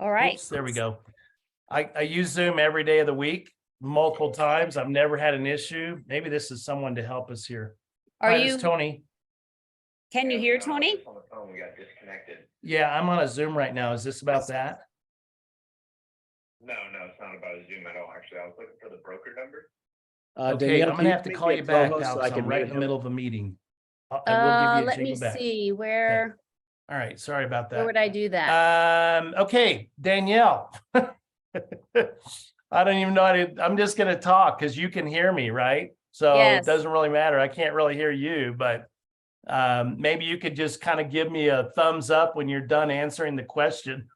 All right. Oops, there we go. I use Zoom every day of the week, multiple times. I've never had an issue. Maybe this is someone to help us here. Are Hi, you, this is Tony. can you hear Tony? On the phone, we got disconnected. Yeah, I'm on a Zoom right now. Is this about that? No, it's not about a Zoom at all. Actually, I was looking for the broker number. Okay, Danielle, I'm can gonna have to make call me a you back, co-host so Alex. I can I'm right mute in the him? middle of a meeting. I will give you a Let me jingle back. see where All right, sorry about that. where would I do that? Okay, Danielle. I don't even know how to, I'm just gonna talk because you can hear me, right? So Yes. it doesn't really matter. I can't really hear you, but maybe you could just kind of give me a thumbs up when you're done answering the question.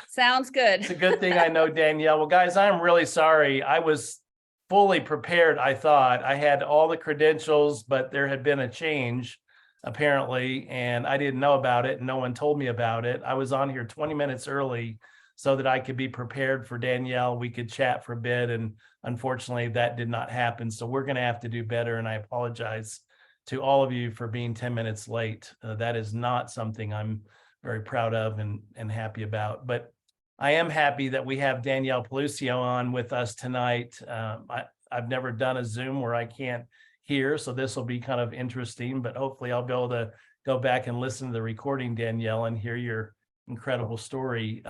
Sounds good. It's a good thing I know Danielle. Well, guys, I'm really sorry. I was fully prepared. I thought I had all the credentials, but there had been a change apparently, and I didn't know about it. And no one told me about it. I was on here 20 minutes early so that I could be prepared for Danielle. We could chat for a bit. And unfortunately, that did not happen. So we're going to have to do better. And I apologize to all of you for being 10 minutes late. That is not something I'm very proud of and happy about. But I am happy that we have Danielle Paluscio on with us tonight. I've never done a Zoom where I can't hear, so this will be kind of interesting, but hopefully I'll be able to go back and listen to the recording, Danielle, and hear your incredible story.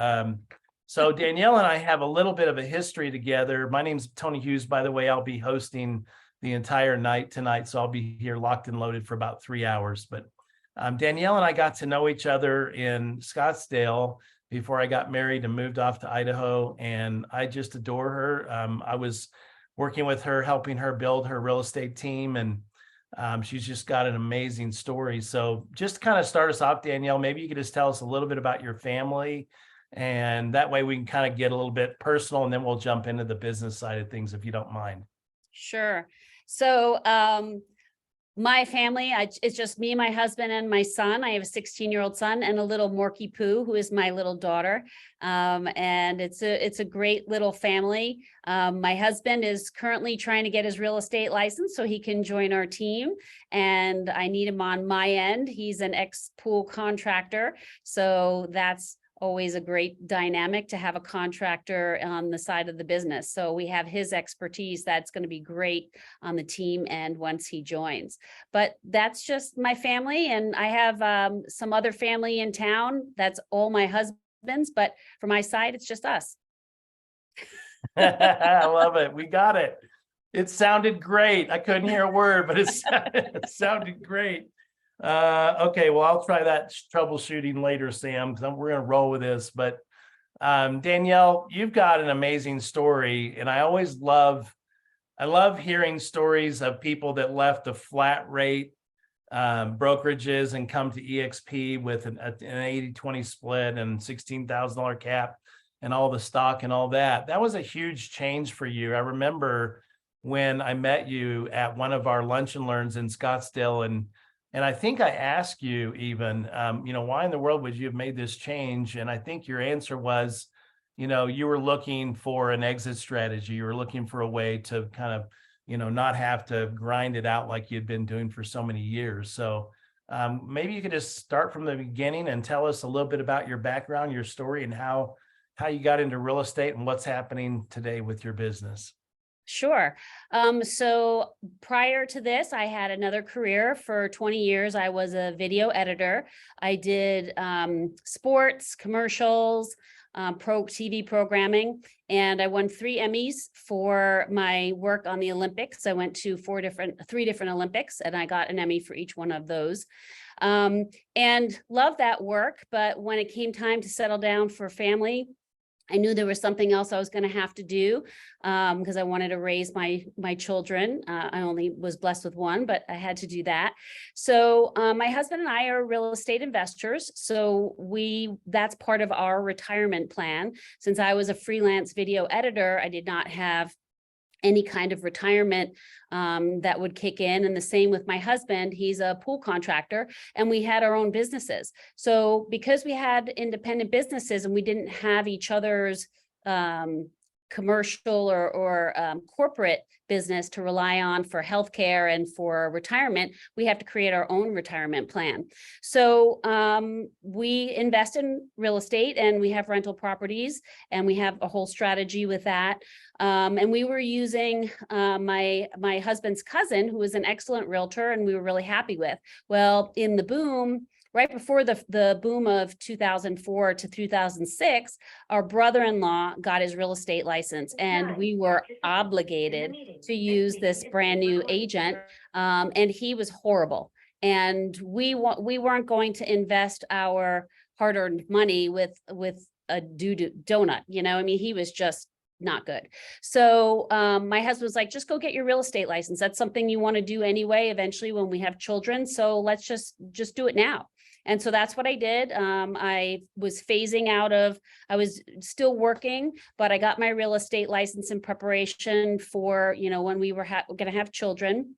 So Danielle and I have a little bit of a history together. My name's Tony Hughes, by the way. I'll be hosting the entire night tonight, so I'll be here locked and loaded for about 3 hours. But Danielle and I got to know each other in Scottsdale before I got married and moved off to Idaho, and I just adore her. I was working with her, helping her build her real estate team, and she's just got an amazing story. So just to kind of start us off, Danielle, maybe you could just tell us a little bit about your family, and that way we can kind of get a little bit personal, and then we'll jump into the business side of things if you don't mind. Sure. So my family, it's just me, my husband, and my son. I have a 16-year-old son and a little Morky Poo, who is my little daughter. And it's a great little family. My husband is currently trying to get his real estate license so he can join our team. And I need him on my end. He's an ex-pool contractor. So that's always a great dynamic to have a contractor on the side of the business. So we have his expertise that's going to be great on the team and once he joins. But that's just my family. And I have some other family in town. That's all my husband's, but for my side, it's just us. I love it. We got it. It sounded great. I couldn't hear a word, but it sounded great. Okay, well, I'll try that troubleshooting later, Sam, because we're going to roll with this. But Danielle, you've got an amazing story, and I love hearing stories of people that left the flat rate brokerages and come to EXP with an 80-20 split and $16,000 cap and all the stock and all that. That was a huge change for you. I remember when I met you at one of our lunch and learns in Scottsdale, and I think I asked you even, why in the world would you have made this change? And I think your answer was, you were looking for an exit strategy. You were looking for a way to kind of, not have to grind it out like you'd been doing for so many years. So maybe you could just start from the beginning and tell us a little bit about your background, your story, and how you got into real estate and what's happening today with your business. Sure. So prior to this, I had another career for 20 years. I was a video editor. I did sports, commercials, TV programming, and I won 3 Emmys for my work on the Olympics. I went to 3 different Olympics, and I got an Emmy for each one of those. And loved that work. But when it came time to settle down for family, I knew there was something else I was going to have to do because I wanted to raise my children. I only was blessed with one, but I had to do that. So my husband and I are real estate investors. So that's part of our retirement plan. Since I was a freelance video editor, I did not have any kind of retirement that would kick in. And the same with my husband. He's a pool contractor and we had our own businesses. So because we had independent businesses and we didn't have each other's commercial or corporate business to rely on for healthcare and for retirement, we have to create our own retirement plan. So we invest in real estate and we have rental properties and we have a whole strategy with that. And we were using my husband's cousin, who was an excellent realtor and we were really happy with. Well, in the boom, right before the boom of 2004 to 2006, our brother-in-law got his real estate license and we were obligated to use this brand new agent. And he was horrible. And we weren't going to invest our hard-earned money with a doo-doo donut, you know, I mean, he was just not good. So my husband was like, just go get your real estate license. That's something you want to do anyway, eventually when we have children. So let's just do it now. And so that's what I did. I was phasing out of, I was still working, but I got my real estate license in preparation for, you know, when we were going to have children.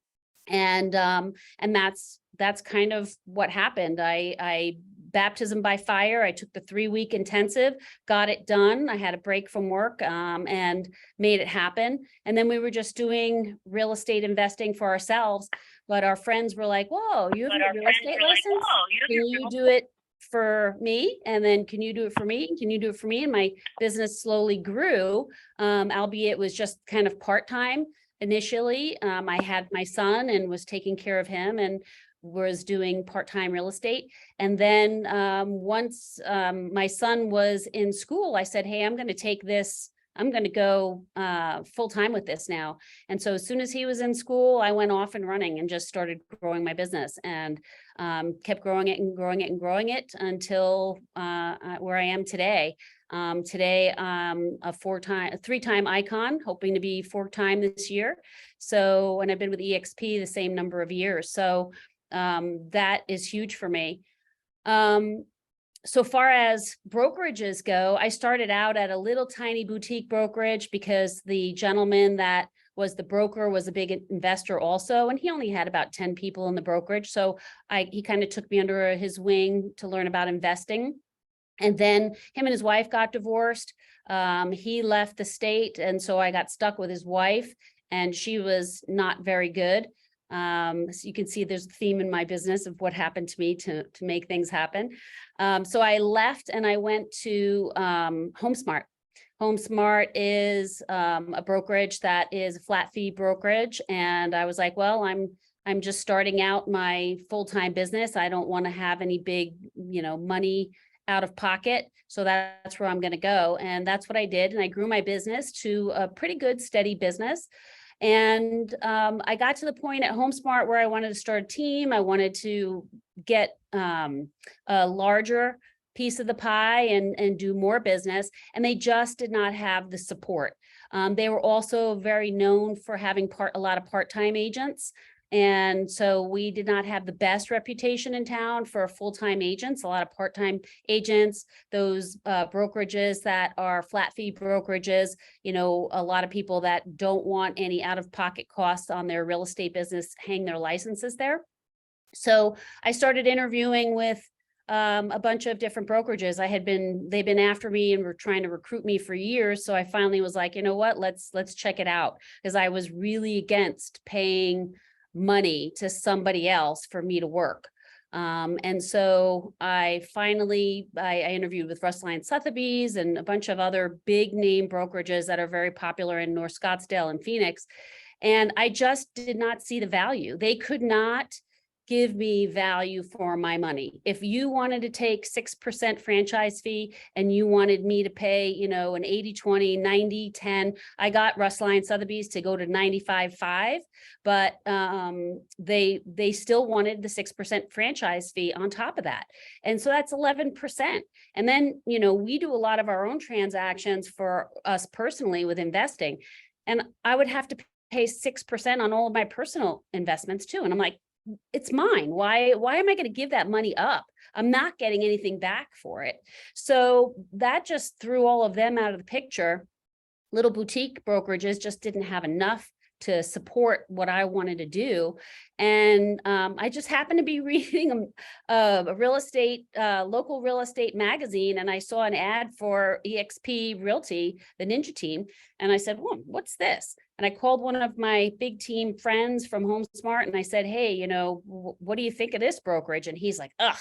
And that's kind of what happened. I baptism by fire. I took the 3-week intensive, got it done. I had a break from work and made it happen. And then we were just doing real estate investing for ourselves. But our friends were like, whoa, you have a real estate license? Can you do it for me? And then can you do it for me? Can you do it for me? And my business slowly grew, albeit it was just kind of part-time initially. I had my son and was taking care of him and was doing part-time real estate. And then once my son was in school, I said, hey, I'm going to take this. I'm going to go full-time with this now. And so as soon as he was in school, I went off and running and just started growing my business and kept growing it and growing it and growing it until where I am today. Today, a 3-time icon, hoping to be 4-time this year. So, and I've been with EXP the same number of years. So that is huge for me. So far as brokerages go, I started out at a little tiny boutique brokerage because the gentleman that was the broker was a big investor also, and he only had about 10 people in the brokerage. So he kind of took me under his wing to learn about investing. And then him and his wife got divorced. He left the state, and so I got stuck with his wife, and she was not very good. So you can see there's a theme in my business of what happened to me to make things happen. So I left and I went to HomeSmart. HomeSmart is a brokerage that is a flat fee brokerage. And I was like, well, I'm just starting out my full-time business. I don't want to have any big, you know, money out of pocket. So that's where I'm going to go. And that's what I did. And I grew my business to a pretty good, steady business. And I got to the point at HomeSmart where I wanted to start a team. I wanted to get a larger piece of the pie and do more business. And they just did not have the support. They were also very known for having a lot of part-time agents. And so we did not have the best reputation in town for full-time agents, a lot of part-time agents, those brokerages that are flat fee brokerages, you know, a lot of people that don't want any out-of-pocket costs on their real estate business, hang their licenses there. So I started interviewing with a bunch of different brokerages. They've been after me and were trying to recruit me for years. So I finally was like, you know what, let's check it out. Because I was really against paying money to somebody else for me to work. And so I interviewed with Russell Sotheby's and a bunch of other big name brokerages that are very popular in North Scottsdale and Phoenix. And I just did not see the value. They could not give me value for my money. If you wanted to take 6% franchise fee and you wanted me to pay, you know, an 80-20, 90-10, I got Russell Sotheby's to go to 95.5, but they still wanted the 6% franchise fee on top of that. And so that's 11%. And then, you know, we do a lot of our own transactions for us personally with investing. And I would have to pay 6% on all of my personal investments too. And I'm like, it's mine. Why am I going to give that money up? I'm not getting anything back for it. So that just threw all of them out of the picture. Little boutique brokerages just didn't have enough to support what I wanted to do. And I just happened to be reading a real estate, local real estate magazine, and I saw an ad for eXp Realty, the Ninja team. And I said, well, what's this? And I called one of my big team friends from HomeSmart and I said, hey, you know, what do you think of this brokerage? And he's like, ugh,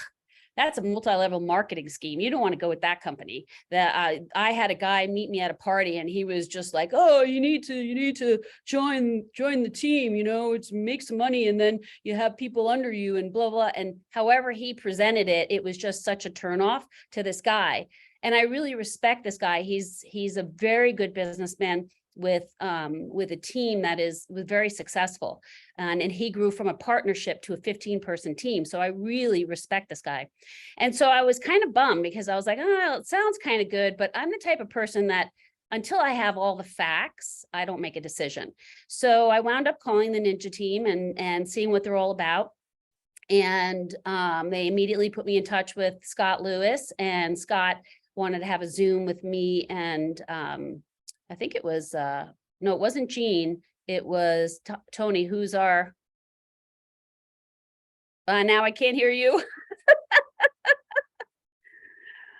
that's a multi-level marketing scheme. You don't want to go with that company. That I had a guy meet me at a party and he was just like, oh, you need to join the team, you know, it's make some money and then you have people under you and blah, blah. And however he presented it, it was just such a turnoff to this guy. And I really respect this guy. He's a very good businessman with a team that was very successful. And he grew from a partnership to a 15-person team. So I really respect this guy. And so I was kind of bummed because I was like, oh, it sounds kind of good, but I'm the type of person that until I have all the facts, I don't make a decision. So I wound up calling the Ninja team and seeing what they're all about. And they immediately put me in touch with Scott Lewis, and Scott wanted to have a Zoom with me and I think it was, no, it wasn't Gene. It was Tony, who's our, now I can't hear you.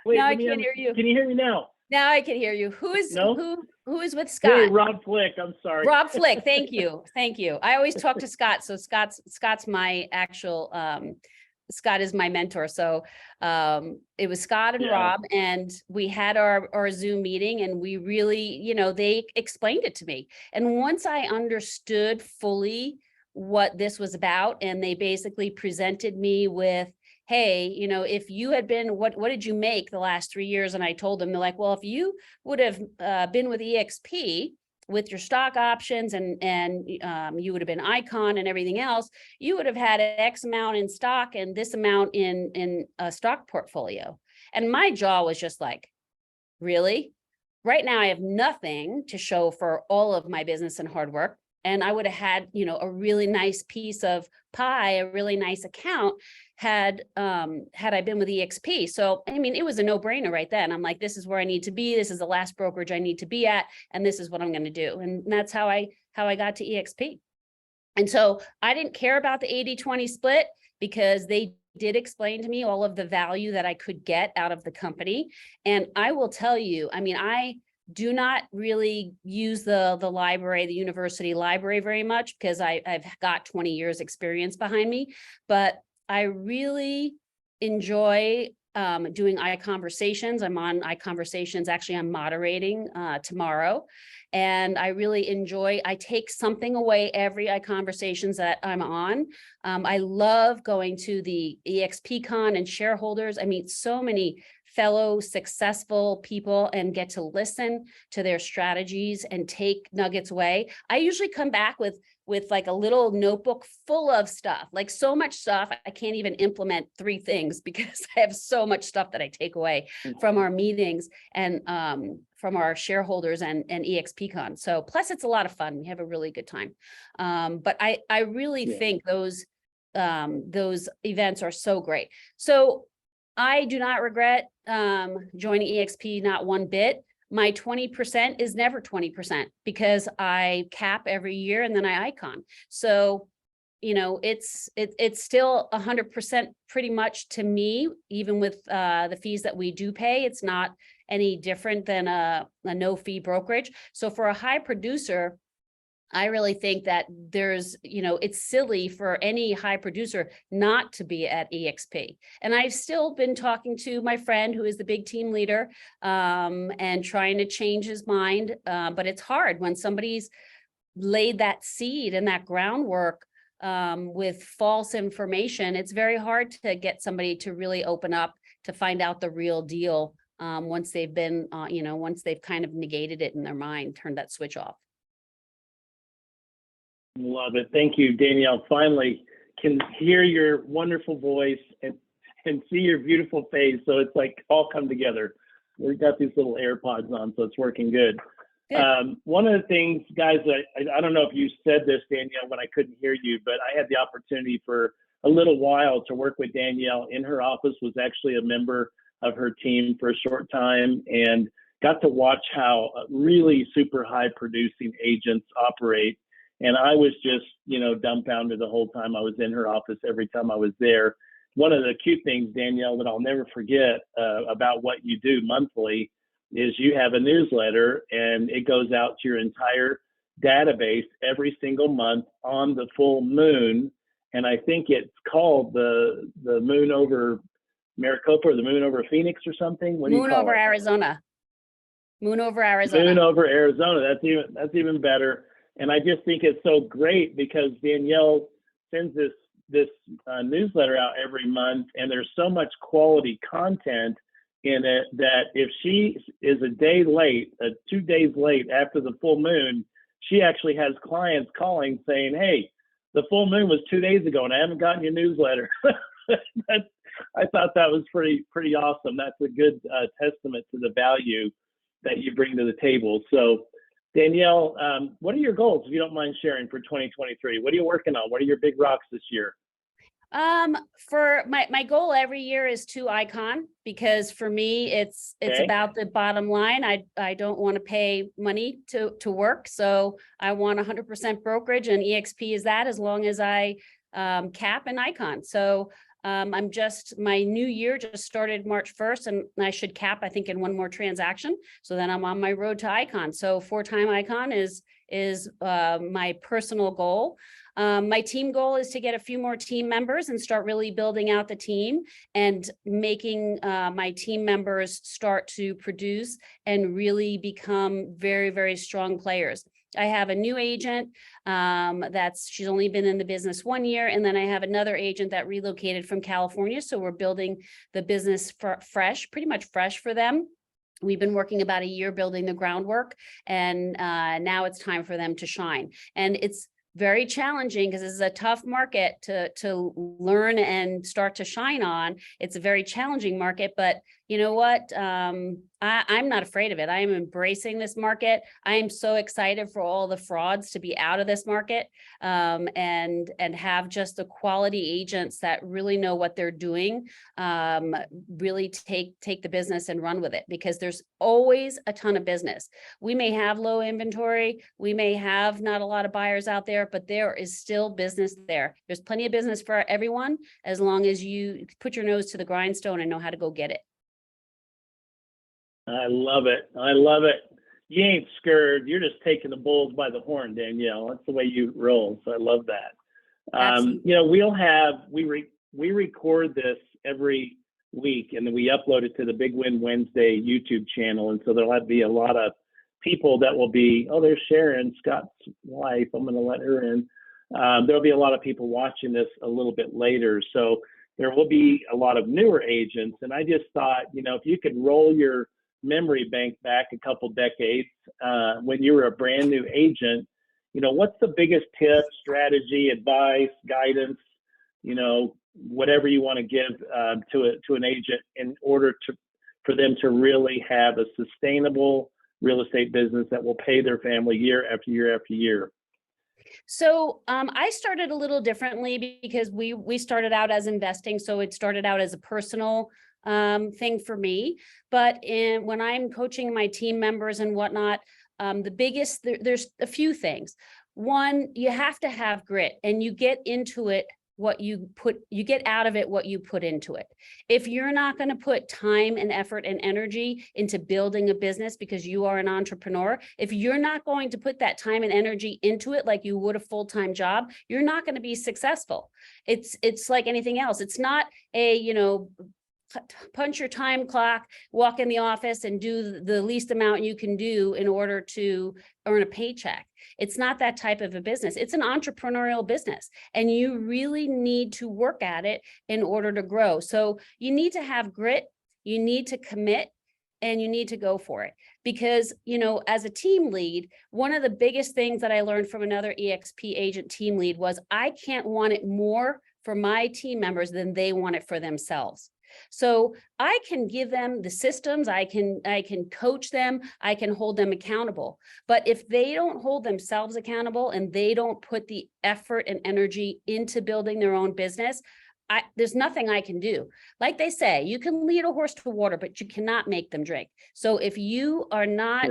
Wait, Now I can't hear you. Can you hear me now? Now I can hear you. Who is, No? who is with Hey, Scott? Rob Flick, I'm sorry. Rob Flick, thank you. Thank you. I always talk to Scott. So Scott's my actual, Scott is my mentor. So it was Scott and Yeah. Rob, and we had our Zoom meeting, and we really, you know, they explained it to me. And once I understood fully what this was about, and they basically presented me with, hey, you know, if you had been, what did you make the last 3 years? And I told them, they're like, well, if you would have been with EXP, with your stock options and you would have been Icon and everything else, you would have had X amount in stock and this amount in a stock portfolio. And my jaw was just like, really? Right now I have nothing to show for all of my business and hard work. And I would have had, you know, a really nice piece of pie, a really nice account had I been with EXP. So, I mean, it was a no-brainer right then. I'm like, this is where I need to be. This is the last brokerage I need to be at. And this is what I'm going to do. And that's how I got to EXP. And so I didn't care about the 80-20 split because they did explain to me all of the value that I could get out of the company. And I will tell you, I mean, I do not really use the library, the university library very much because I've got 20 years experience behind me, but I really enjoy doing iConversations. I'm on iConversations. Actually, I'm moderating tomorrow. And I really enjoy, I take something away every iConversations that I'm on. I love going to the EXPCon and shareholders. I meet so many fellow successful people and get to listen to their strategies and take nuggets away. I usually come back with like a little notebook full of stuff, like so much stuff. I can't even implement 3 things because I have so much stuff that I take away from our meetings and from our shareholders and EXPCon. So plus it's a lot of fun. We have a really good time. But I really think those events are so great. So I do not regret joining EXP, not one bit. My 20% is never 20% because I cap every year and then I icon. So, you know, it's still 100% pretty much to me, even with the fees that we do pay. It's not any different than a no fee brokerage. So for a high producer, I really think that there's, you know, it's silly for any high producer not to be at EXP. And I've still been talking to my friend who is the big team leader and trying to change his mind. But it's hard when somebody's laid that seed and that groundwork with false information. It's very hard to get somebody to really open up to find out the real deal once they've been, you know, once they've kind of negated it in their mind, turned that switch off. Love it. Thank you, Danielle. Finally can hear your wonderful voice and see your beautiful face. So it's like all come together. We've got these little AirPods on, so it's working good. One of the things, guys, I don't know if you said this, Danielle, when I couldn't hear you, but I had the opportunity for a little while to work with Danielle in her office, was actually a member of her team for a short time, and got to watch how really super high producing agents operate. And I was just, dumbfounded the whole time I was in her office, every time I was there. One of the cute things, Danielle, that I'll never forget about what you do monthly is you have a newsletter, and it goes out to your entire database every single month on the full moon. And I think it's called the moon over Maricopa or the moon over Phoenix or something. What do you Moon call over it? Arizona. Moon over Arizona. Moon over Arizona. That's even better. And I just think it's so great because Danielle sends this newsletter out every month, and there's so much quality content in it that if she is a day late, 2 days late after the full moon, she actually has clients calling saying, "Hey, the full moon was 2 days ago, and I haven't gotten your newsletter." I thought that was pretty awesome. That's a good testament to the value that you bring to the table. So, Danielle, what are your goals, if you don't mind sharing, for 2023? What are you working on? What are your big rocks this year? For my goal every year is to icon, because for me, it's Okay. about the bottom line. I don't want to pay money to work. So I want 100% brokerage, and EXP is that, as long as I cap an icon. So my new year just started March 1st, and I should cap, I think, in one more transaction. So then I'm on my road to icon. So 4-time icon is my personal goal. My team goal is to get a few more team members and start really building out the team and making my team members start to produce and really become very, very strong players. I have a new agent she's only been in the business 1 year. And then I have another agent that relocated from California. So we're building the business pretty much fresh for them. We've been working about a year building the groundwork, and now it's time for them to shine. And it's very challenging because this is a tough market to learn and start to shine on. It's a very challenging market, but you know what? I'm not afraid of it. I am embracing this market. I am so excited for all the frauds to be out of this market, and have just the quality agents that really know what they're doing, really take the business and run with it, because there's always a ton of business. We may have low inventory, we may have not a lot of buyers out there, but there is still business there. There's plenty of business for everyone, as long as you put your nose to the grindstone and know how to go get it. I love it. I love it. You ain't scared. You're just taking the bulls by the horn, Danielle. That's the way you roll. So I love that. We record this every week, and then we upload it to the Big Win Wednesday YouTube channel. And so there'll be a lot of people that will be, oh, there's Sharon, Scott's wife. I'm going to let her in. There'll be a lot of people watching this a little bit later. So there will be a lot of newer agents. And I just thought, if you could roll your memory bank back a couple decades, when you were a brand new agent, what's the biggest tip, strategy, advice, guidance, whatever you want to give to an agent in order for them to really have a sustainable real estate business that will pay their family year after year after year? So I started a little differently, because we started out as investing. So it started out as a personal thing for me. But when I'm coaching my team members and whatnot, there's a few things. One, you have to have grit, and you get into it you get out of it what you put into it. If you're not going to put time and effort and energy into building a business because you are an entrepreneur, if you're not going to put that time and energy into it like you would a full-time job, you're not going to be successful. It's like anything else. It's not punch your time clock, walk in the office and do the least amount you can do in order to earn a paycheck. It's not that type of a business. It's an entrepreneurial business, and you really need to work at it in order to grow. So you need to have grit, you need to commit, and you need to go for it. Because, as a team lead, one of the biggest things that I learned from another EXP agent team lead was I can't want it more for my team members than they want it for themselves. So I can give them the systems, I can coach them, I can hold them accountable. But if they don't hold themselves accountable and they don't put the effort and energy into building their own business, there's nothing I can do. Like they say, you can lead a horse to water, but you cannot make them drink. So if you are not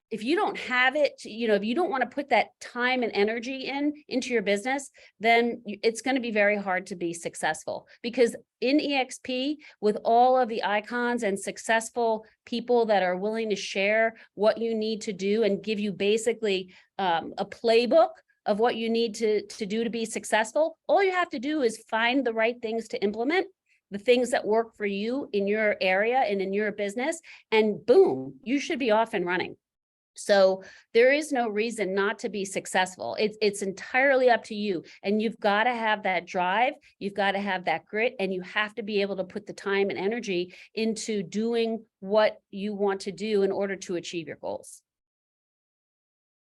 if you don't have it, if you don't want to put that time and energy into your business, then it's going to be very hard to be successful, because in EXP, with all of the icons and successful people that are willing to share what you need to do and give you basically a playbook of what you need to do to be successful, all you have to do is find the right things to implement, the things that work for you in your area and in your business, and boom, you should be off and running. So there is no reason not to be successful. It's entirely up to you. And you've got to have that drive, you've got to have that grit, and you have to be able to put the time and energy into doing what you want to do in order to achieve your goals.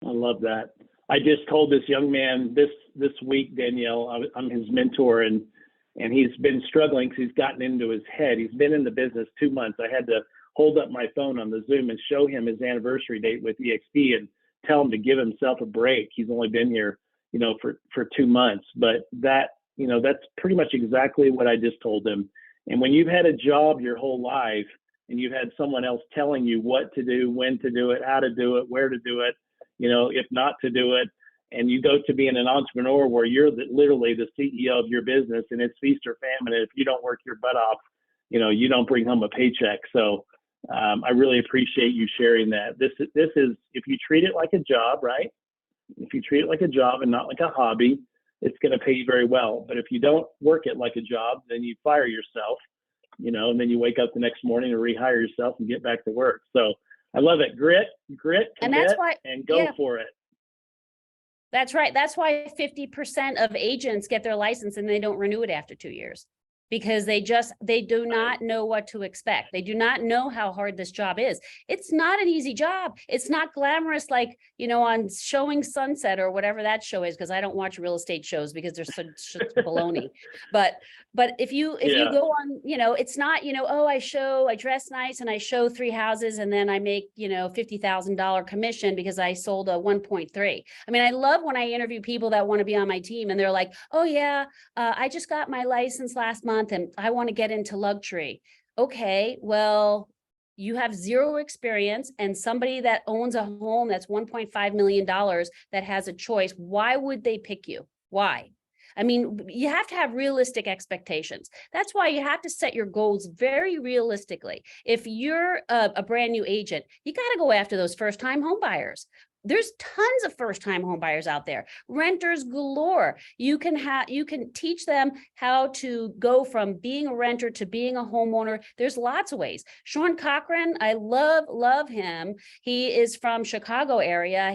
I love that. I just told this young man this week, Danielle, I'm his mentor, and he's been struggling because he's gotten into his head. He's been in the business 2 months. I had to hold up my phone on the Zoom and show him his anniversary date with EXP and tell him to give himself a break. He's only been here, for 2 months, but that's pretty much exactly what I just told him. And when you've had a job your whole life and you've had someone else telling you what to do, when to do it, how to do it, where to do it, if not to do it, and you go to being an entrepreneur where you're literally the CEO of your business and it's feast or famine. And if you don't work your butt off, you don't bring home a paycheck. So I really appreciate you sharing that. This is, if you treat it like a job, right? If you treat it like a job and not like a hobby, it's going to pay you very well. But if you don't work it like a job, then you fire yourself, and then you wake up the next morning and rehire yourself and get back to work. So I love it. Grit, And that's why, and go for it. That's right. That's why 50% of agents get their license and they don't renew it after 2 years, because they do not know what to expect. They do not know how hard this job is. It's not an easy job. It's not glamorous like, on Showing Sunset or whatever that show is, because I don't watch real estate shows because they're such baloney. But if you go on, it's not, oh, I dress nice and I show 3 houses and then I make, $50,000 commission because I sold a 1.3. I mean, I love when I interview people that want to be on my team and they're like, oh yeah, I just got my license last month and I want to get into luxury. Okay, well, you have 0 experience, and somebody that owns a home that's $1.5 million that has a choice, why would they pick you? Why? I mean, you have to have realistic expectations. That's why you have to set your goals very realistically. If you're a brand new agent, you got to go after those first-time home buyers. There's tons of first-time home buyers out there, renters galore. You can teach them how to go from being a renter to being a homeowner. There's lots of ways. Sean Cochran, I love him. He is from Chicago area.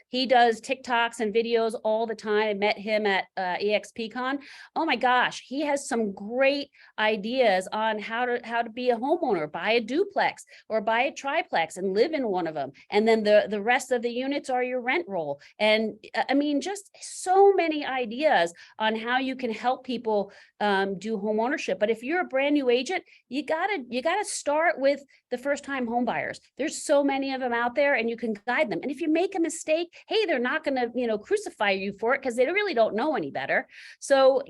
He does TikToks and videos all the time. I met him at EXPCon. Oh my gosh, he has some great ideas on how to be a homeowner, buy a duplex or buy a triplex and live in one of them. And then the rest of the units are your rent roll. And I mean, just so many ideas on how you can help people do home ownership. But if you're a brand new agent, you gotta start with the first-time home buyers. There's so many of them out there, and you can guide them. And if you make a mistake, hey, they're not going to, crucify you for it because they really don't know any better. So,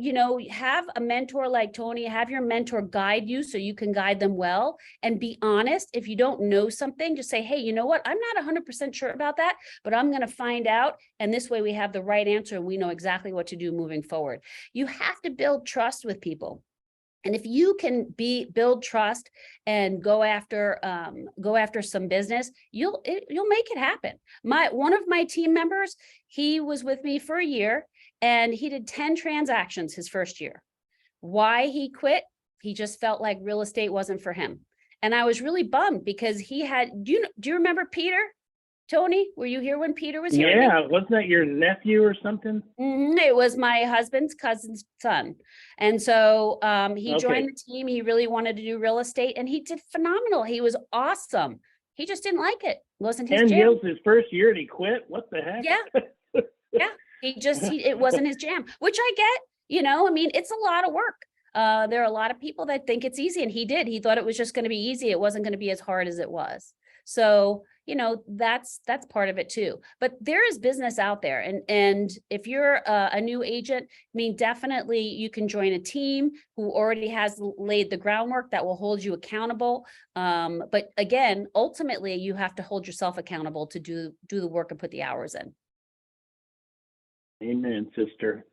have a mentor like Tony, have your mentor guide you so you can guide them well, and be honest. If you don't know something, just say, hey, you know what? I'm not 100% sure about that, but I'm going to find out. And this way we have the right answer and we know exactly what to do moving forward. You have to build trust with people. And if you can build trust and go after some business, you'll make it happen. One of my team members, he was with me for a year and he did 10 transactions his first year. Why he quit? He just felt like real estate wasn't for him. And I was really bummed because he had, do you remember Peter? Tony, were you here when Peter was here? Yeah, wasn't that your nephew or something? It was my husband's cousin's son. And so he joined the team. He really wanted to do real estate and he did phenomenal. He was awesome. He just didn't like it. Wasn't his jam. 10 deals his first year and he quit? What the heck? Yeah. Yeah. It wasn't his jam, which I get, I mean, it's a lot of work. There are a lot of people that think it's easy, and he thought it was just going to be easy. It wasn't going to be as hard as it was. So, that's part of it too. But there is business out there. And if you're a new agent, I mean, definitely you can join a team who already has laid the groundwork that will hold you accountable. But again, ultimately, you have to hold yourself accountable to do the work and put the hours in. Amen, sister.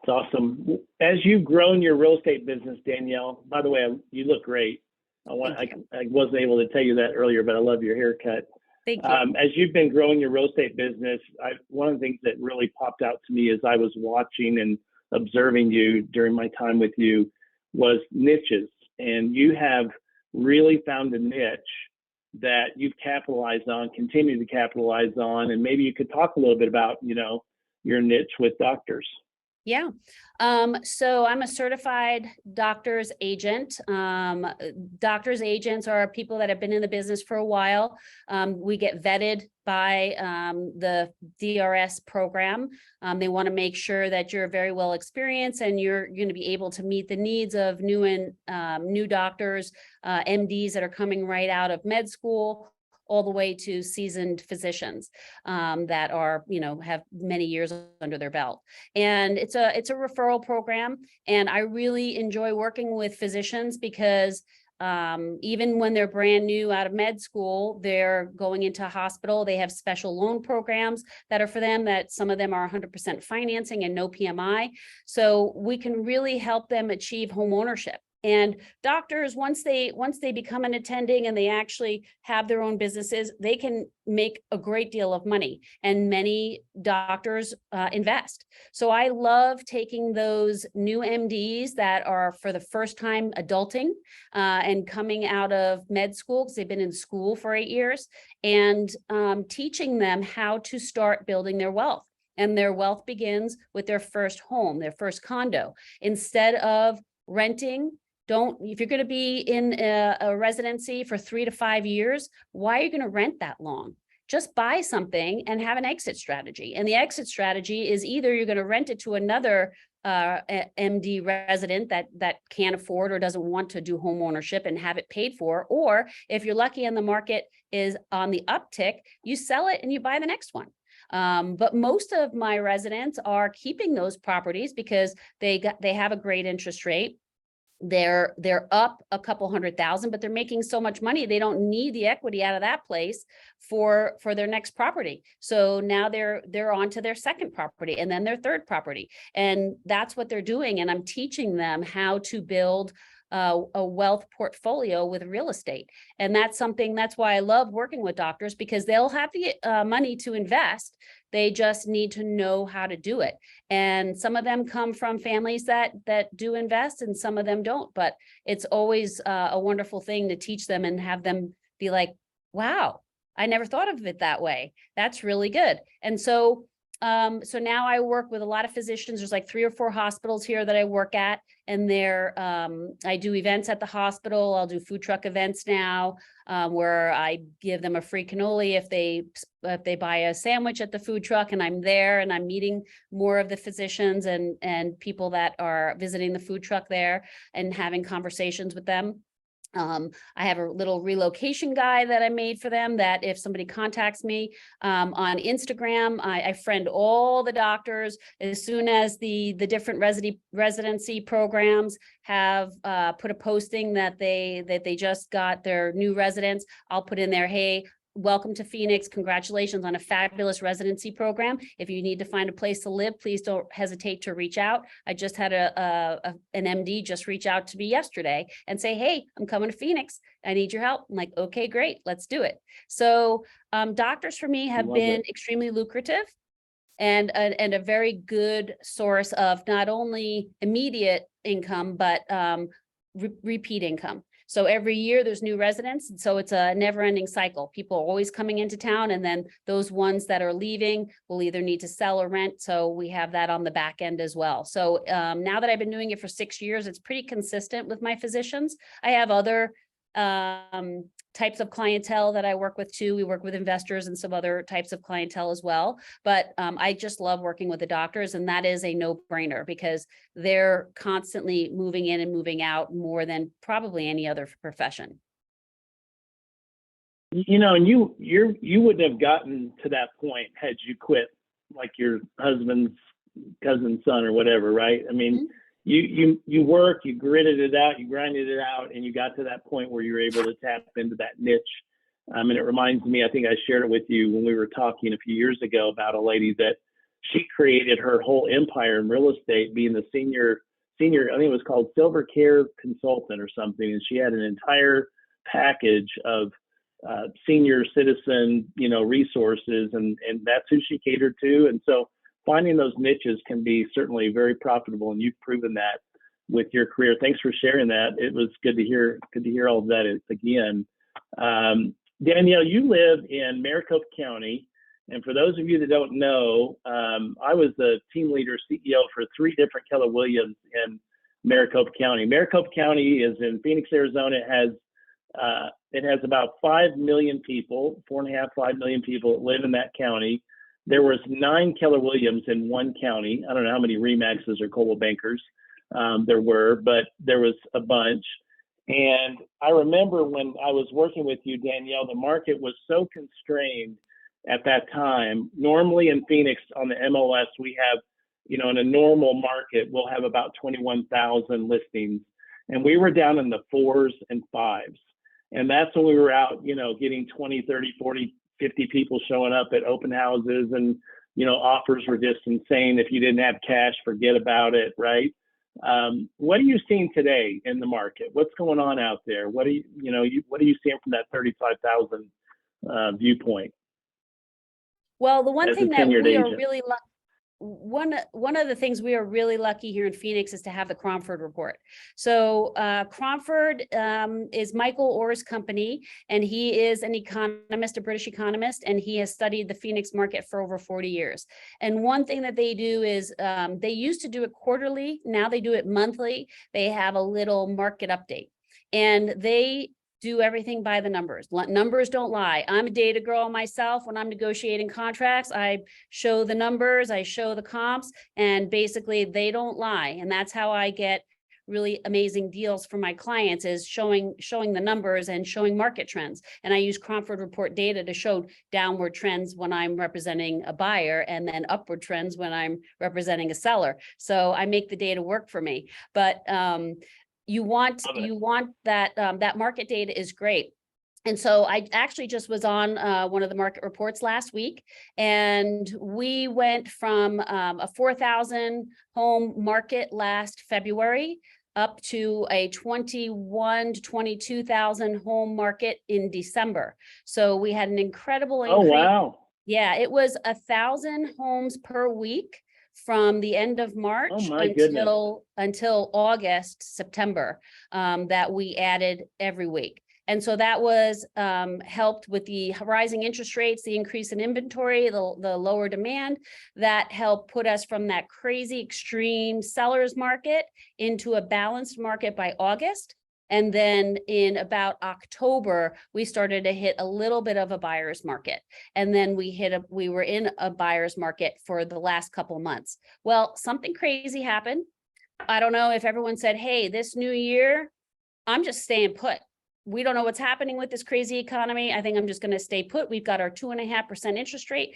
It's awesome. As you've grown your real estate business, Danielle, by the way, you look great. I wasn't able to tell you that earlier, but I love your haircut. Thank you. As you've been growing your real estate business, one of the things that really popped out to me as I was watching and observing you during my time with you was niches. And you have really found a niche that you've capitalized on, continue to capitalize on. And maybe you could talk a little bit about, your niche with doctors. Yeah. So I'm a certified doctor's agent. Doctor's agents are people that have been in the business for a while. We get vetted by the DRS program. They want to make sure that you're very well experienced and you're going to be able to meet the needs of new doctors, MDs that are coming right out of med school, all the way to seasoned physicians that are, have many years under their belt. And it's a referral program. And I really enjoy working with physicians because even when they're brand new out of med school, they're going into a hospital. They have special loan programs that are for them, that some of them are 100% financing and no PMI. So we can really help them achieve home ownership. And doctors, once they become an attending and they actually have their own businesses, they can make a great deal of money, and many doctors invest. So I love taking those new MDs that are for the first time adulting and coming out of med school, because they've been in school for 8 years, and teaching them how to start building their wealth. And their wealth begins with their first home, their first condo. Instead of renting, if you're going to be in a residency for 3 to 5 years, why are you going to rent that long? Just buy something and have an exit strategy. And the exit strategy is either you're going to rent it to another MD resident that can't afford or doesn't want to do home ownership and have it paid for, or if you're lucky and the market is on the uptick, you sell it and you buy the next one. But most of my residents are keeping those properties because they have a great interest rate. They're up a couple $100,000, but they're making so much money they don't need the equity out of that place for their next property. So now they're on to their second property and then their third property, and that's what they're doing. And I'm teaching them how to build a wealth portfolio with real estate. And that's why I love working with doctors, because they'll have the money to invest. They just need to know how to do it. And some of them come from families that do invest and some of them don't, but it's always a wonderful thing to teach them and have them be like, wow, I never thought of it that way. That's really good. And so now I work with a lot of physicians. There's like 3 or 4 hospitals here that I work at, and I do events at the hospital. I'll do food truck events now, where I give them a free cannoli if they buy a sandwich at the food truck, and I'm there and I'm meeting more of the physicians and people that are visiting the food truck there and having conversations with them. I have a little relocation guide that I made for them, that if somebody contacts me on Instagram, I friend all the doctors. As soon as the different residency programs have put a posting that they just got their new residents, I'll put in there, hey, welcome to Phoenix. Congratulations on a fabulous residency program. If you need to find a place to live, please don't hesitate to reach out. I just had an MD just reach out to me yesterday and say, hey, I'm coming to Phoenix. I need your help. I'm like, okay, great. Let's do it. So doctors for me have been extremely lucrative and a very good source of not only immediate income, but repeat income. So every year there's new residents. And so it's a never ending cycle. People are always coming into town, and then those ones that are leaving will either need to sell or rent. So we have that on the back end as well. So now that I've been doing it for 6 years, it's pretty consistent with my physicians. I have other types of clientele that I work with too. We work with investors and some other types of clientele as well. But I just love working with the doctors, and that is a no-brainer because they're constantly moving in and moving out more than probably any other profession. You know, and you wouldn't have gotten to that point had you quit like your husband's cousin's son or whatever, right? I mean, you work, you gritted it out, you grinded it out, and you got to that point where you were able to tap into that niche. And it reminds me, I think I shared it with you when we were talking a few years ago about a lady that she created her whole empire in real estate, being the senior, I think it was called Silver Care Consultant or something. And she had an entire package of senior citizen, you know, resources, and that's who she catered to. And so finding those niches can be certainly very profitable, and you've proven that with your career. Thanks for sharing that. It was good to hear all of that again. Danielle, you live in Maricopa County, and for those of you that don't know, I was the team leader CEO for 3 different Keller Williams in Maricopa County. Maricopa County is in Phoenix, Arizona. It has about 5 million people, 4.5, 5 million people that live in that county. There was 9 Keller Williams in one county. I don't know how many Remaxes or Coldwell Bankers there were, but there was a bunch. And I remember when I was working with you, Danielle, the market was so constrained at that time. Normally in Phoenix on the MLS, we have, you know, in a normal market, we'll have about 21,000 listings. And we were down in the 4s and 5s. And that's when we were out, you know, getting 20, 30, 40, 50 people showing up at open houses, and, you know, offers were just insane. If you didn't have cash, forget about it, right? What are you seeing today in the market? What's going on out there? What are you seeing from that 35,000 viewpoint? Well, the one As a thing that tenured we are agent. really one of the things we are really lucky here in Phoenix is to have the Cromford report. So Cromford is Michael Orr's company, and he is an economist, a British economist, and he has studied the Phoenix market for over 40 years. And one thing that they do is they used to do it quarterly. Now they do it monthly. They have a little market update, and they do everything by the numbers. Numbers don't lie. I'm a data girl myself. When I'm negotiating contracts, I show the numbers, I show the comps, and basically they don't lie. And that's how I get really amazing deals for my clients, is showing the numbers and showing market trends. And I use Cromford report data to show downward trends when I'm representing a buyer, and then upward trends when I'm representing a seller. So I make the data work for me. But you want that that market data is great. And so I actually just was on one of the market reports last week, and we went from a 4,000 home market last February up to a 21 to 22,000 home market in December. So we had an incredible increase. Oh, wow. Yeah, it was 1,000 homes per week from the end of March until August, September, that we added every week. And so that was helped with the rising interest rates, the increase in inventory, the lower demand, that helped put us from that crazy extreme seller's market into a balanced market by August. And then in about October, we started to hit a little bit of a buyer's market. And then we were in a buyer's market for the last couple months. Well, something crazy happened. I don't know if everyone said, hey, this new year, I'm just staying put. We don't know what's happening with this crazy economy. I think I'm just going to stay put. We've got our 2.5% interest rate.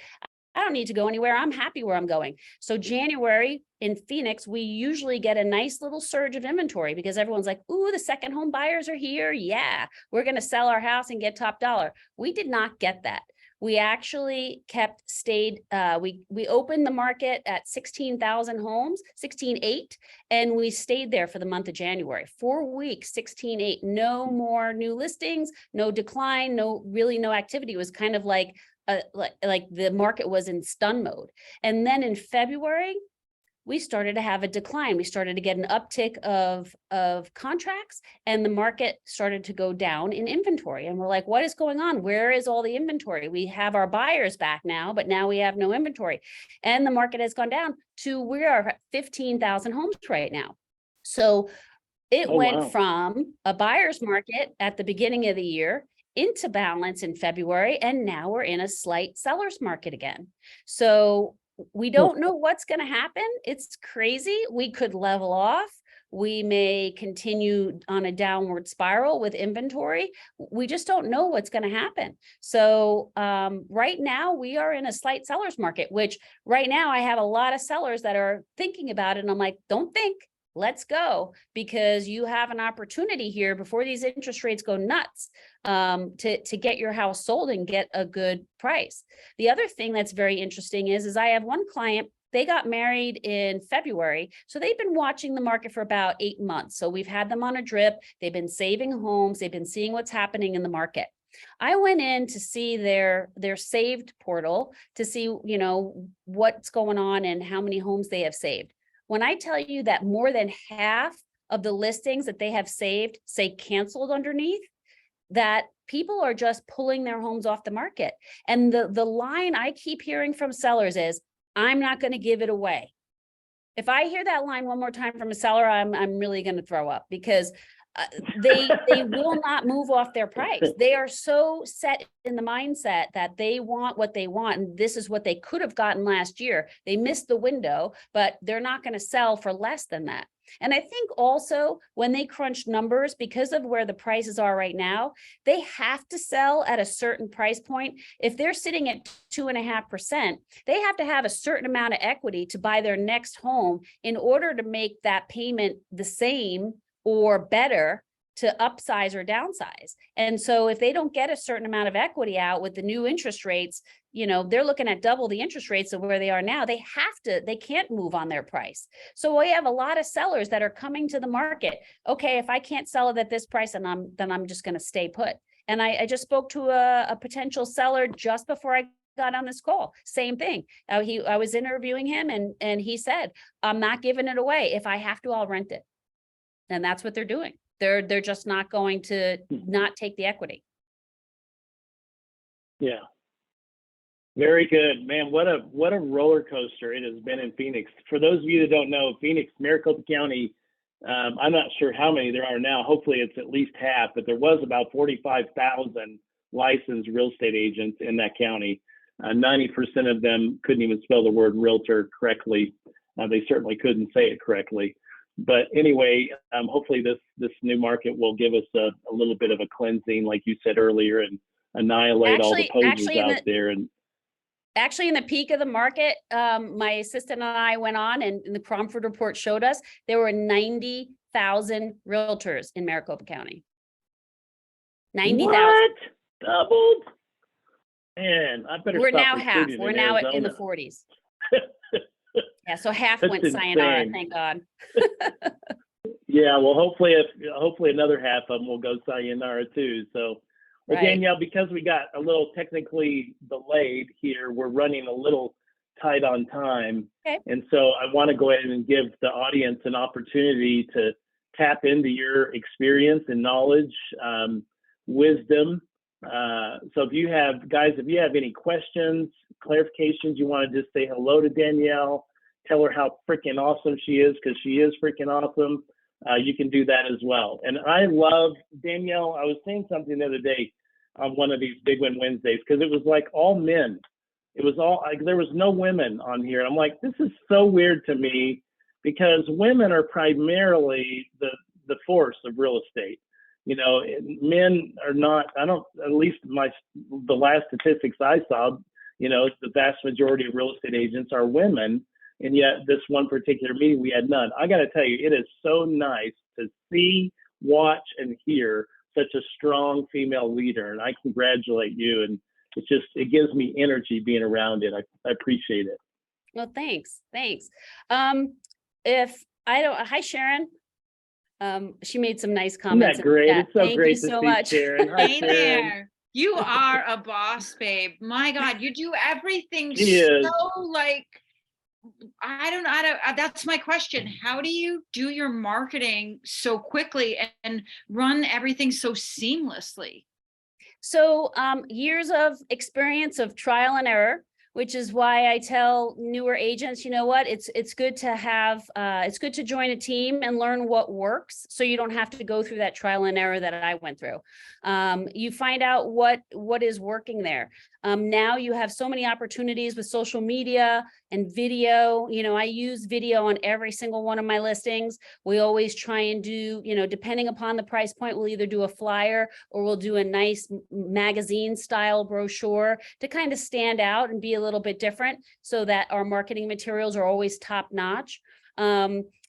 I don't need to go anywhere. I'm happy where I'm going. So January in Phoenix, we usually get a nice little surge of inventory because everyone's like, ooh, the second home buyers are here. Yeah, we're going to sell our house and get top dollar. We did not get that. We actually we opened the market at 16,000 homes, 16.8, and we stayed there for the month of January. 4 weeks, 16.8, no more new listings, no decline, no activity. It was kind of like the market was in stun mode. And then in February, we started to have a decline. We started to get an uptick of contracts, and the market started to go down in inventory. And we're like, what is going on? Where is all the inventory? We have our buyers back now, but now we have no inventory. And the market has gone down to, we are at 15,000 homes right now. So it went from a buyer's market at the beginning of the year into balance in February, and now we're in a slight seller's market again. So we don't know what's going to happen. It's crazy. We could level off. We may continue on a downward spiral with inventory. We just don't know what's going to happen. So right now we are in a slight seller's market, which right now I have a lot of sellers that are thinking about it. And I'm like, don't think, let's go, because you have an opportunity here before these interest rates go nuts to get your house sold and get a good price. The other thing that's very interesting is I have one client, they got married in February. So they've been watching the market for about 8 months. So we've had them on a drip. They've been saving homes. They've been seeing what's happening in the market. I went in to see their saved portal to see, you know, what's going on and how many homes they have saved. When I tell you that more than half of the listings that they have saved say canceled underneath, that people are just pulling their homes off the market. And the line I keep hearing from sellers is, I'm not going to give it away. If I hear that line one more time from a seller, I'm really going to throw up, because they will not move off their price. They are so set in the mindset that they want what they want, and this is what they could have gotten last year. They missed the window, but they're not going to sell for less than that. And I think also when they crunch numbers, because of where the prices are right now, they have to sell at a certain price point. If they're sitting at 2.5%, they have to have a certain amount of equity to buy their next home in order to make that payment the same or better to upsize or downsize. And so if they don't get a certain amount of equity out with the new interest rates, you know, they're looking at double the interest rates of where they are now. They can't move on their price. So we have a lot of sellers that are coming to the market. Okay, if I can't sell it at this price, then I'm just going to stay put. And I just spoke to a potential seller just before I got on this call. Same thing. I was interviewing him and he said, I'm not giving it away. If I have to, I'll rent it. And that's what they're doing. They're just not going to not take the equity. Yeah. Very good, man. What a roller coaster it has been in Phoenix. For those of you that don't know, Phoenix, Maricopa County, I'm not sure how many there are now. Hopefully it's at least half, but there was about 45,000 licensed real estate agents in that county. 90% of them couldn't even spell the word realtor correctly. They certainly couldn't say it correctly. But anyway, hopefully this new market will give us a little bit of a cleansing, like you said earlier, and annihilate all the posers out there. And actually, in the peak of the market, my assistant and I went on, and the Cromford report showed us there were 90,000 realtors in Maricopa County. 90,000. What? Doubled? Man, I better. We're stop now half. recruiting We're in now Arizona. in the 40s. Yeah, so half That's went sayonara, insane. thank God. Yeah, well, hopefully another half of them will go sayonara too. So, well, Right. Danielle, because we got a little technically delayed here, we're running a little tight on time. Okay. And so I want to go ahead and give the audience an opportunity to tap into your experience and knowledge, wisdom. So if you have any questions, clarifications, you want to just say hello to Danielle, tell her how freaking awesome she is, because she is freaking awesome. You can do that as well. And I love Danielle. I was saying something the other day on one of these Big Win Wednesdays, because it was like all men. It was all like, there was no women on here. I'm like, this is so weird to me, because women are primarily the force of real estate. You know, men are not. At least the last statistics I saw, you know, the vast majority of real estate agents are women. And yet this one particular meeting, we had none. I got to tell you, it is so nice to see, watch, and hear such a strong female leader. And I congratulate you. And it gives me energy being around it. I appreciate it. Well, thanks. Hi, Sharon. She made some nice comments. Isn't that great? It's so thank great you to so see much. Sharon. Hi, Hey Sharon. there. You are a boss, babe. My God, you do everything She is. so like, I don't know. That's my question. How do you do your marketing so quickly and run everything so seamlessly? So years of experience of trial and error, which is why I tell newer agents, you know what, it's good to have, it's good to join a team and learn what works, so you don't have to go through that trial and error that I went through. You find out what is working there. Now you have so many opportunities with social media. and video. You know, I use video on every single one of my listings. We always try and do, you know, depending upon the price point, we'll either do a flyer or we'll do a nice magazine style brochure to kind of stand out and be a little bit different so that our marketing materials are always top notch.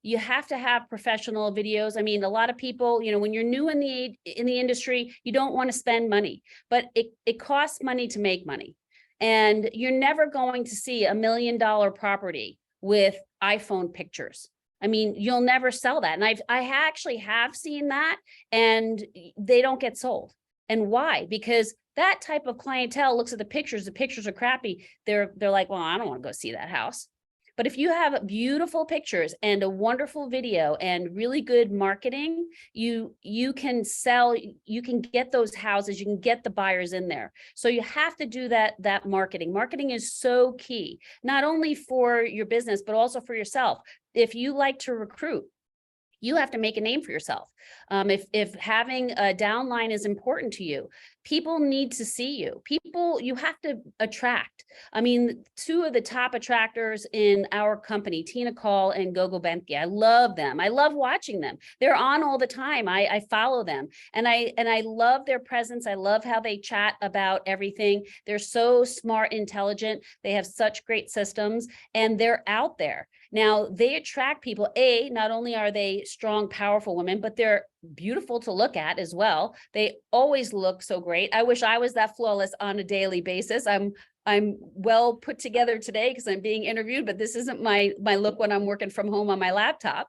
You have to have professional videos. I mean, a lot of people, you know, when you're new in the industry, you don't want to spend money, but it costs money to make money. And you're never going to see $1 million property with iPhone pictures. I mean, you'll never sell that. And I actually have seen that, and they don't get sold. And why? Because that type of clientele looks at the pictures are crappy. They're like, well, I don't want to go see that house. But if you have beautiful pictures and a wonderful video and really good marketing, you can sell, you can get those houses, you can get the buyers in there. So you have to do that marketing. Marketing is so key, not only for your business, but also for yourself. If you like to recruit, you have to make a name for yourself. If having a downline is important to you, people need to see you. You have to attract. I mean, two of the top attractors in our company, Tina Call and Gogo Benke, I love them. I love watching them. They're on all the time. I follow them, and I love their presence. I love how they chat about everything. They're so smart, intelligent. They have such great systems, and they're out there. Now, they attract people. Not only are they strong, powerful women, but they're beautiful to look at as well. They always look so great. I wish I was that flawless on a daily basis. I'm well put together today because I'm being interviewed, but this isn't my look when I'm working from home on my laptop.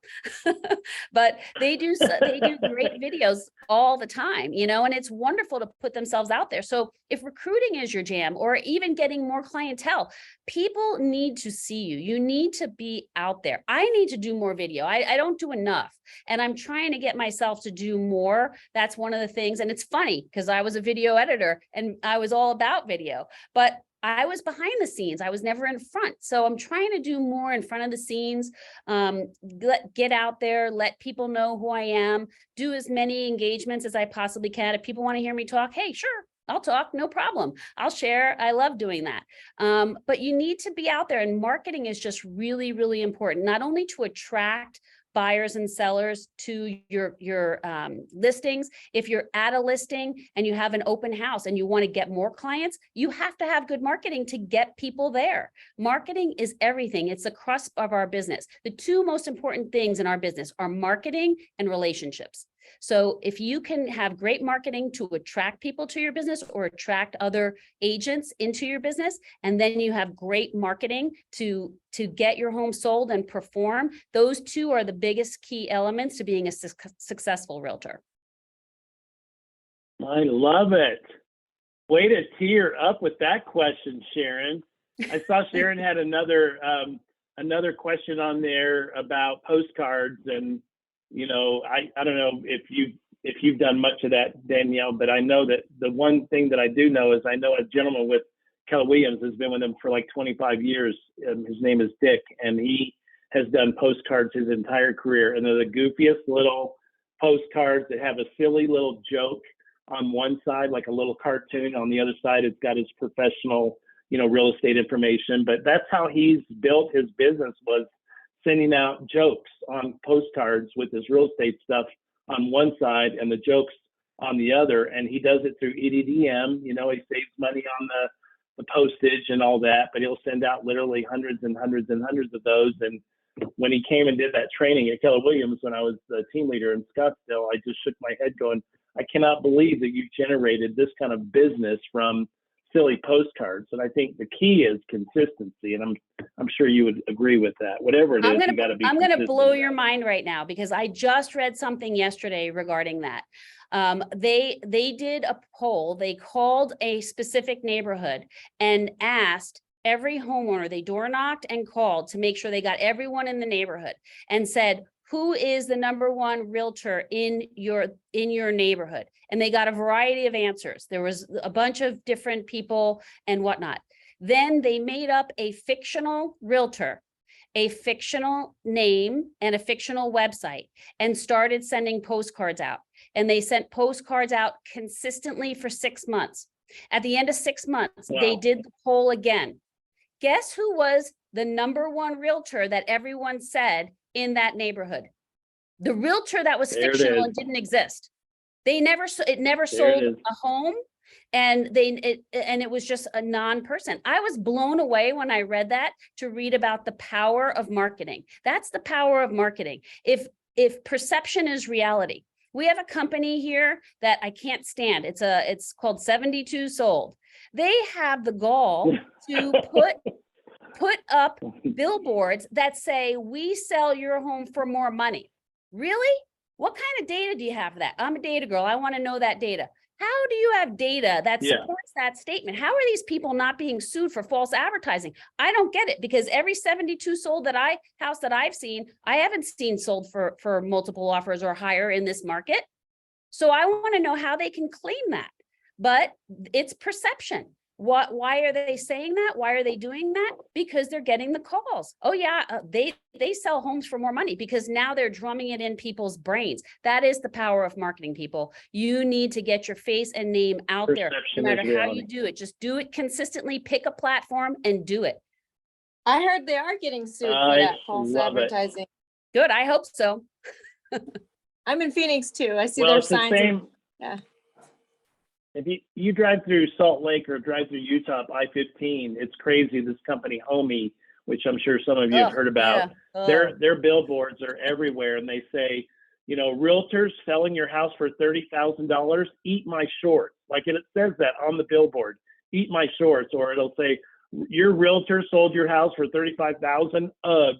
But they do great videos all the time, you know, and it's wonderful to put themselves out there. So if recruiting is your jam, or even getting more clientele, people need to see you. You need to be out there. I need to do more video. I don't do enough, and I'm trying to get myself to do more. That's one of the things. And it's funny because I was a video editor and I was all about video, but I was behind the scenes. I was never in front. So I'm trying to do more in front of the scenes, get out there, let people know who I am, do as many engagements as I possibly can. If people want to hear me talk, hey, sure, I'll talk, no problem. I'll share. I love doing that. But you need to be out there, and marketing is just really, really important, not only to attract buyers and sellers to your listings. If you're at a listing and you have an open house and you want to get more clients, you have to have good marketing to get people there. Marketing is everything. It's the crust of our business. The two most important things in our business are marketing and relationships. So if you can have great marketing to attract people to your business or attract other agents into your business, and then you have great marketing to get your home sold and perform, those two are the biggest key elements to being a successful realtor. I love it. Way to tear up with that question, Sharon. I saw Sharon had another question on there about postcards, and you know, I don't know if you've done much of that, Danielle, but I know that the one thing that I do know is I know a gentleman with Keller Williams has been with them for like 25 years. His name is Dick, and he has done postcards his entire career, and they're the goofiest little postcards that have a silly little joke on one side, like a little cartoon. On the other side, it's got his professional, you know, real estate information. But that's how he's built his business, was sending out jokes on postcards with his real estate stuff on one side and the jokes on the other. And he does it through EDDM. You know, he saves money on the postage and all that, but he'll send out literally hundreds and hundreds and hundreds of those. And when he came and did that training at Keller Williams, when I was the team leader in Scottsdale, I just shook my head going, I cannot believe that you generated this kind of business from silly postcards. And I think the key is consistency, and I'm sure you would agree with that. Whatever it is, you got to be. I'm going to blow your mind right now, because I just read something yesterday regarding that. They did a poll. They called a specific neighborhood and asked every homeowner. They door knocked and called to make sure they got everyone in the neighborhood, and said, who is the #1 realtor in your neighborhood? And they got a variety of answers. There was a bunch of different people and whatnot. Then they made up a fictional realtor, a fictional name, and a fictional website, and started sending postcards out. And they sent postcards out consistently for 6 months. At the end of 6 months, Wow. They did the poll again. Guess who was the #1 realtor that everyone said in that neighborhood? The realtor that was There it fictional is. and didn't exist. It never There it sold is. a home, and it was just a non-person. I was blown away when I read that, to read about the power of marketing. That's the power of marketing. If perception is reality. We have a company here that I can't stand. It's called 72 Sold. They have the gall to put up billboards that say, "We sell your home for more money." Really? What kind of data do you have for that? I'm a data girl. I want to know that data. How do you have data that Yeah. supports that statement? How are these people not being sued for false advertising? I don't get it, because every 72 sold house that I've seen, I haven't seen sold for multiple offers or higher in this market. So I want to know how they can claim that, but it's perception. Why are they saying that? Why are they doing that? Because they're getting the calls. Oh yeah, they sell homes for more money, because now they're drumming it in people's brains. That is the power of marketing, people. You need to get your face and name out there, Perception no is matter how reality. you do it. Just do it consistently, pick a platform and do it. I heard they are getting sued for I that false love it. advertising. Good, I hope so. I'm in Phoenix too. I see Well, their it's the signs. same. Yeah. If you drive through Salt Lake or drive through Utah, I-15, it's crazy. This company, Homey, which I'm sure some of you have Ugh, heard about, yeah. their billboards are everywhere, and they say, you know, realtors selling your house for $30,000, eat my shorts. Like, and it says that on the billboard, eat my shorts, or it'll say, your realtor sold your house for $35,000, ugh,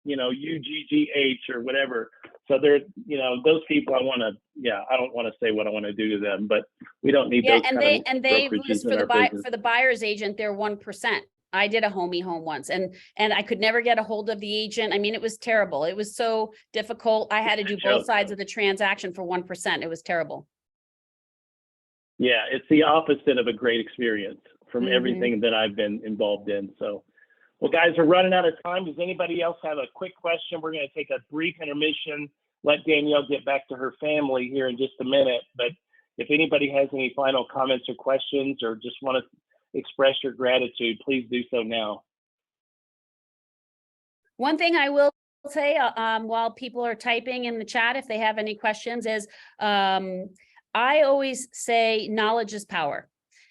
you know, UGGH or whatever. So they're, you know, those people, I don't want to say what I want to do to them, but we don't need Yeah, those and kind of they brokerages list in our business. for the buyer's agent, they're 1%. I did a homey home once, and I could never get a hold of the agent. I mean, it was terrible. It was so difficult. I had to do both sides of the transaction for 1%. It was terrible. Yeah, it's the opposite of a great experience from Mhm. everything that I've been involved in. So, well, guys, we're running out of time. Does anybody else have a quick question? We're going to take a brief intermission, let Danielle get back to her family here in just a minute. But if anybody has any final comments or questions, or just want to express your gratitude, please do so now. One thing I will say, while people are typing in the chat, if they have any questions, is I always say knowledge is power.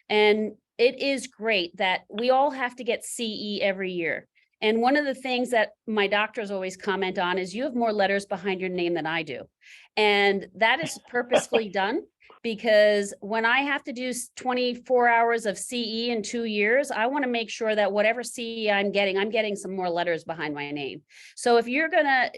And it is great that we all have to get CE every year. And one of the things that my doctors always comment on is, you have more letters behind your name than I do. And that is purposefully done, because when I have to do 24 hours of CE in 2 years, I want to make sure that whatever CE I'm getting some more letters behind my name. So if you have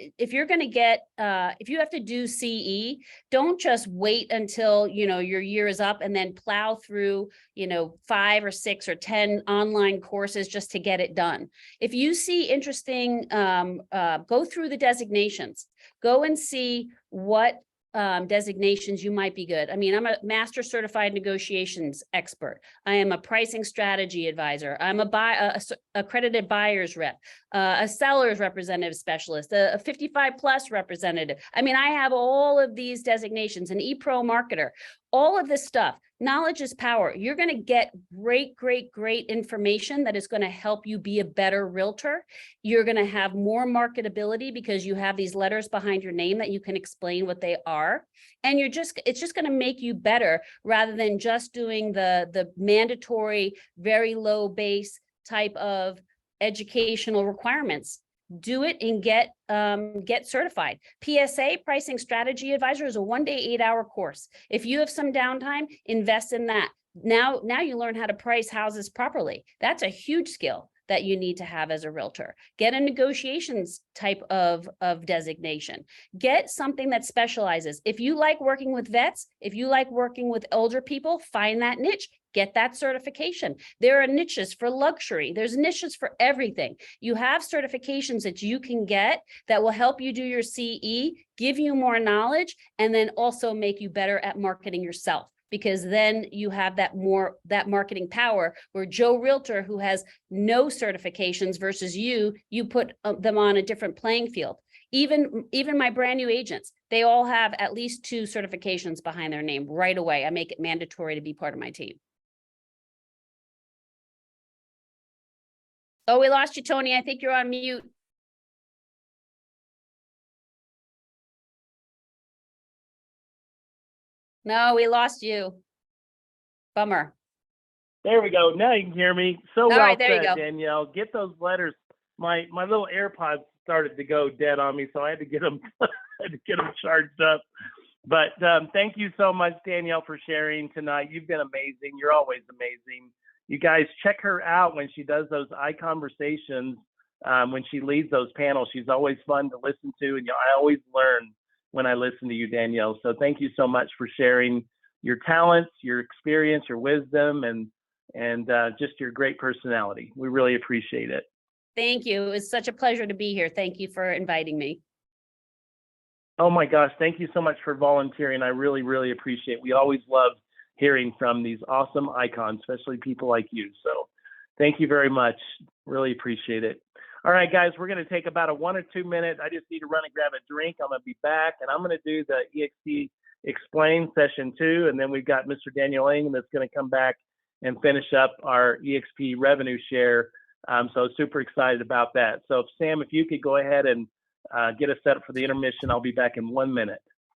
to do CE, don't just wait until, you know, your year is up and then plow through, you know, 5 or 6 or 10 online courses just to get it done. If you see interesting, go through the designations, go and see what designations you might be good. I mean, I'm a master certified negotiations expert. I am a pricing strategy advisor. I'm a accredited buyer's rep, a seller's representative specialist, a 55 plus representative. I mean, I have all of these designations, an e-pro marketer, all of this stuff. Knowledge is power. You're going to get great, great, great information that is going to help you be a better realtor. You're going to have more marketability because you have these letters behind your name that you can explain what they are. And it's just going to make you better, rather than just doing the mandatory, very low base type of educational requirements. Do it and get certified. PSA, Pricing Strategy Advisor, is a 1-day, 8-hour course. If you have some downtime, invest in that. Now you learn how to price houses properly. That's a huge skill that you need to have as a realtor. Get a negotiations type of designation. Get something that specializes. If you like working with vets, if you like working with older people, find that niche. Get that certification. There are niches for luxury. There's niches for everything. You have certifications that you can get that will help you do your CE, give you more knowledge, and then also make you better at marketing yourself. Because then you have that marketing power, where Joe Realtor, who has no certifications, versus you put them on a different playing field. Even my brand new agents, they all have at least 2 certifications behind their name right away. I make it mandatory to be part of my team. Oh, we lost you, Tony. I think you're on mute. No, we lost you. Bummer. There we go. Now you can hear me. So All well right, there you said, go. Danielle. Get those letters. My little AirPods started to go dead on me, so I had to get them charged up. But thank you so much, Danielle, for sharing tonight. You've been amazing. You're always amazing. You guys check her out when she does those iConversations. When she leads those panels, she's always fun to listen to, and I always learn when I listen to you, Danielle. So thank you so much for sharing your talents, your experience, your wisdom, and just your great personality. We really appreciate it. Thank you. It was such a pleasure to be here. Thank you for inviting me. Oh my gosh, thank you so much for volunteering. I really, really appreciate it. We always love hearing from these awesome icons, especially people like you. So thank you very much. Really appreciate it. All right, guys, we're going to take about a 1 or 2 minute. I just need to run and grab a drink. I'm going to be back, and I'm going to do the EXP Explain session 2, and then we've got Mr. Daniel Ing that's going to come back and finish up our EXP revenue share. So super excited about that. So Sam, if you could go ahead and get us set up for the intermission, I'll be back in 1 minute.